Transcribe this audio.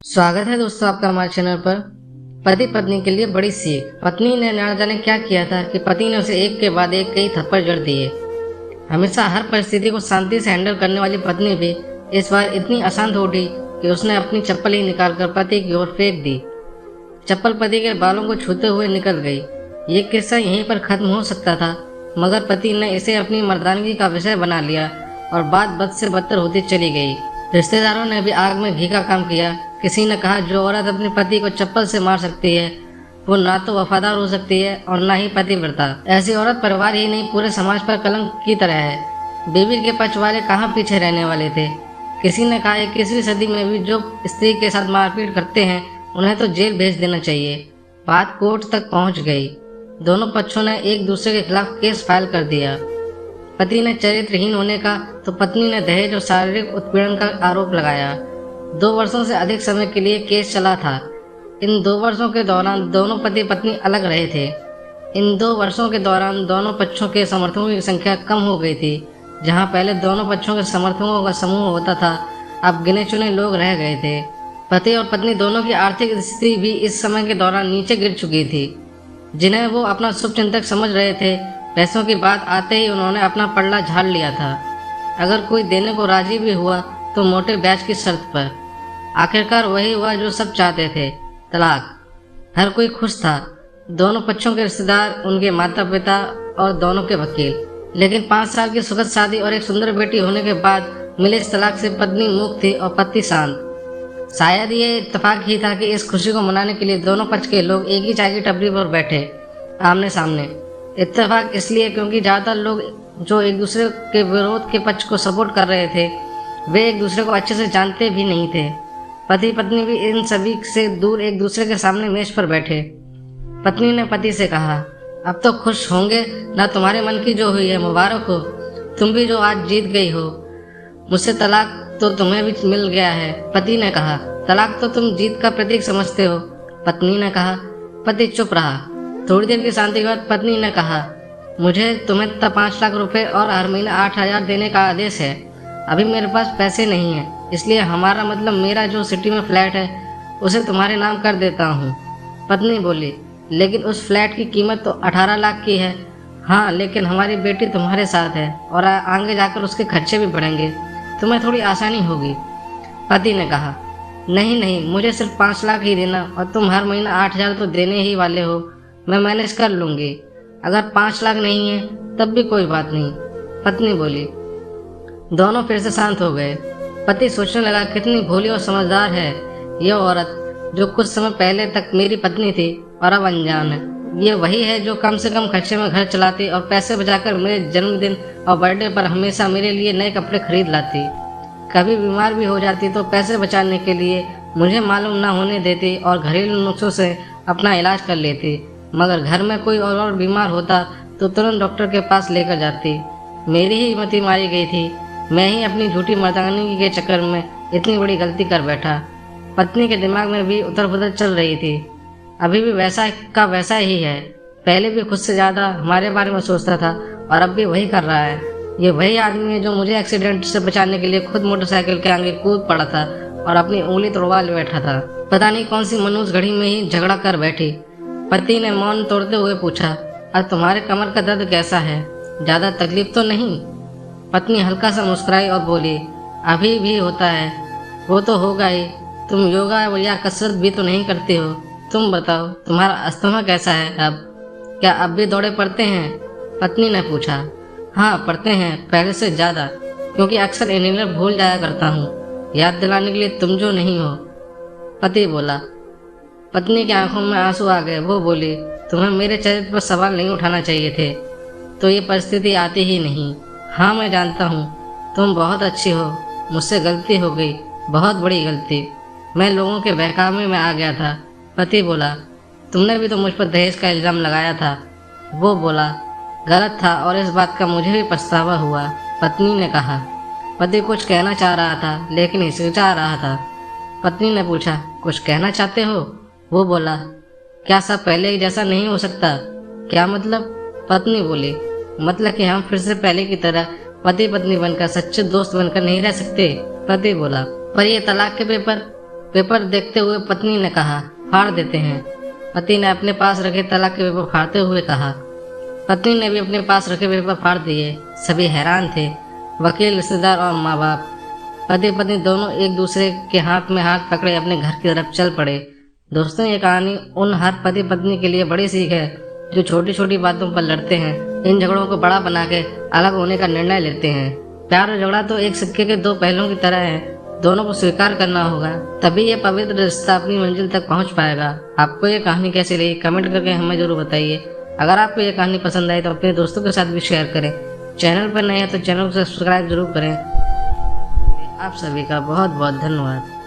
स्वागत है दोस्तों आपका हमारे चैनल पर। पति पत्नी के लिए बड़ी सीख। पत्नी ने न जाने क्या किया था कि पति ने उसे एक के बाद एक कई थप्पड़ जड़ दिए। हमेशा हर परिस्थिति को शांति से हैंडल करने वाली पत्नी भी इस बार इतनी अशांत हो उठी कि उसने अपनी चप्पल ही निकालकर पति की ओर फेंक दी। चप्पल पति के बालों को छूते हुए निकल गई। ये किस्सा यहीं पर खत्म हो सकता था, मगर पति ने इसे अपनी मर्दानगी का विषय बना लिया और बात बद से बदतर होती चली गई। रिश्तेदारों ने भी आग में घी का काम किया। किसी ने कहा, जो औरत अपने पति को चप्पल से मार सकती है वो ना तो वफादार हो सकती है और ना ही पतिव्रता। ऐसी औरत परिवार ही नहीं पूरे समाज पर कलंक की तरह है। बीवी के पक्ष वाले कहाँ पीछे रहने वाले थे। किसी ने कहा, 21वीं सदी में भी जो स्त्री के साथ मारपीट करते हैं उन्हें तो जेल भेज देना चाहिए। बात कोर्ट तक पहुंच गई। दोनों पक्षों ने एक दूसरे के खिलाफ केस फाइल कर दिया। पति ने चरित्रहीन होने का तो पत्नी ने दहेज और शारीरिक उत्पीड़न का आरोप लगाया। 2 वर्षों से अधिक समय के लिए केस चला था। इन 2 वर्षों के दौरान दोनों पति पत्नी अलग रहे थे। इन 2 वर्षों के दौरान दोनों पक्षों के समर्थकों की संख्या कम हो गई थी। जहां पहले दोनों पक्षों के समर्थकों का समूह होता था, अब गिने चुने लोग रह गए थे। पति और पत्नी दोनों की आर्थिक स्थिति भी इस समय के दौरान नीचे गिर चुकी थी। जिन्हें वो अपना शुभचिंतक समझ रहे थे, पैसों की बात आते ही उन्होंने अपना पल्ला झाड़ लिया था। अगर कोई देने को राजी भी हुआ तो मोटे ब्याज की शर्त पर। आखिरकार वही हुआ जो सब चाहते थे, तलाक। हर कोई खुश था, दोनों पक्षों के रिश्तेदार, उनके माता पिता और दोनों के वकील। लेकिन 5 साल की सुखद शादी और एक सुंदर बेटी होने के बाद मिले इस तलाक से पत्नी मूक थी और पति शांत। शायद ये इत्तेफाक ही था कि इस खुशी को मनाने के लिए दोनों पक्ष के लोग एक ही चाय की टपरी पर बैठे, आमने सामने। इत्तेफाक इसलिए क्योंकि ज़्यादातर लोग जो एक दूसरे के विरोध के पक्ष को सपोर्ट कर रहे थे वे एक दूसरे को अच्छे से जानते भी नहीं थे। पति पत्नी भी इन सभी से दूर एक दूसरे के सामने मेज पर बैठे। पत्नी ने पति से कहा, अब तो खुश होंगे ना, तुम्हारे मन की जो हुई है मुबारक हो। तुम भी जो आज जीत गई हो। मुझसे तलाक तो तुम्हें भी मिल गया है। पति ने कहा, तलाक तो तुम जीत का प्रतीक समझते हो। पत्नी ने कहा। पति चुप रहा। थोड़ी देर की शांति के बाद पत्नी ने कहा, मुझे तुम्हें तब 5 लाख रुपए और हर महीने 8,000 देने का आदेश है। अभी मेरे पास पैसे नहीं है, इसलिए हमारा मतलब मेरा जो सिटी में फ्लैट है उसे तुम्हारे नाम कर देता हूँ। पत्नी बोली, लेकिन उस फ्लैट की कीमत तो 18 लाख की है। हाँ, लेकिन हमारी बेटी तुम्हारे साथ है और आगे जाकर उसके खर्चे भी बढ़ेंगे, तुम्हें थोड़ी आसानी होगी। पति ने कहा, नहीं नहीं, मुझे सिर्फ 5 लाख ही देना और तुम हर महीना 8,000 तो देने ही वाले हो। मैं मैनेज कर लूँगी। अगर 5 लाख नहीं है तब भी कोई बात नहीं। पत्नी बोली। दोनों फिर से शांत हो गए। पति सोचने लगा, कितनी भोली और समझदार है यह औरत, जो कुछ समय पहले तक मेरी पत्नी थी और अब अनजान है। ये वही है जो कम से कम खर्चे में घर चलाती और पैसे बचाकर मेरे जन्मदिन और बर्थडे पर हमेशा मेरे लिए नए कपड़े खरीद लाती। कभी बीमार भी हो जाती तो पैसे बचाने के लिए मुझे मालूम न होने देती और घरेलू नुस्खों से अपना इलाज कर लेती। मगर घर में कोई और बीमार होता तो तुरंत डॉक्टर के पास लेकर जाती। मेरी ही हिम्मत मारी गई थी। मैं ही अपनी झूठी मर्दानगी के चक्कर में इतनी बड़ी गलती कर बैठा। पत्नी के दिमाग में भी उथल पुथल चल रही थी। अभी भी वैसा का वैसा ही है। पहले भी खुद से ज़्यादा हमारे बारे में सोचता था और अब भी वही कर रहा है। ये वही आदमी है जो मुझे एक्सीडेंट से बचाने के लिए खुद मोटरसाइकिल के आगे कूद पड़ा था और अपनी उंगली तोड़वा ले बैठा था। पता नहीं कौन सी मनूस घड़ी में ही झगड़ा कर बैठी। पति ने मौन तोड़ते हुए पूछा, अब तुम्हारे कमर का दर्द कैसा है? ज़्यादा तकलीफ तो नहीं? पत्नी हल्का सा मुस्कुराई और बोली, अभी भी होता है। वो तो होगा ही। तुम योगा या कसरत भी तो नहीं करते हो। तुम बताओ, तुम्हारा अस्थमा कैसा है अब? क्या अब भी दौड़े पड़ते हैं? पत्नी ने पूछा। हाँ, पड़ते हैं, पहले से ज़्यादा, क्योंकि अक्सर इनहेलर भूल जाया करता हूँ, याद दिलाने के लिए तुम जो नहीं हो। पति बोला। पत्नी की आंखों में आंसू आ गए। वो बोली, तुम्हें मेरे चरित्र पर सवाल नहीं उठाना चाहिए थे, तो ये परिस्थिति आती ही नहीं। हाँ, मैं जानता हूँ तुम बहुत अच्छी हो। मुझसे गलती हो गई, बहुत बड़ी गलती। मैं लोगों के बहकावे में आ गया था। पति बोला, तुमने भी तो मुझ पर दहेज का इल्ज़ाम लगाया था। वो बोला, गलत था और इस बात का मुझे भी पछतावा हुआ। पत्नी ने कहा। पति कुछ कहना चाह रहा था लेकिन हिचकिचा रहा था। पत्नी ने पूछा, कुछ कहना चाहते हो? वो बोला, क्या सब पहले ही जैसा नहीं हो सकता? क्या मतलब? पत्नी बोली, मतलब कि हम फिर से पहले की तरह पति पत्नी बनकर, सच्चे दोस्त बनकर नहीं रह सकते। पति बोला, पर ये तलाक के पेपर? पेपर देखते हुए पत्नी ने कहा, फाड़ देते हैं। पति ने अपने पास रखे तलाक के पेपर फाड़ते हुए कहा। पत्नी ने भी अपने पास रखे पेपर फाड़ दिए। सभी हैरान थे, वकील, रिश्तेदार और माँ बाप। पति पत्नी दोनों एक दूसरे के हाथ में हाथ पकड़े अपने घर की तरफ चल पड़े। दोस्तों, ये कहानी उन हर पति पत्नी के लिए बड़ी सीख है जो छोटी छोटी बातों पर लड़ते हैं, इन झगड़ों को बड़ा बना के अलग होने का निर्णय लेते हैं। प्यार और झगड़ा तो एक सिक्के के दो पहलुओं की तरह है, दोनों को स्वीकार करना होगा, तभी ये पवित्र रिश्ता अपनी मंजिल तक पहुंच पाएगा। आपको ये कहानी कैसी लगी कमेंट करके हमें जरूर बताइए। अगर आपको ये कहानी पसंद आई तो अपने दोस्तों के साथ भी शेयर करें। चैनल पर नए हैं तो चैनल को सब्सक्राइब जरूर करें। आप सभी का बहुत बहुत धन्यवाद।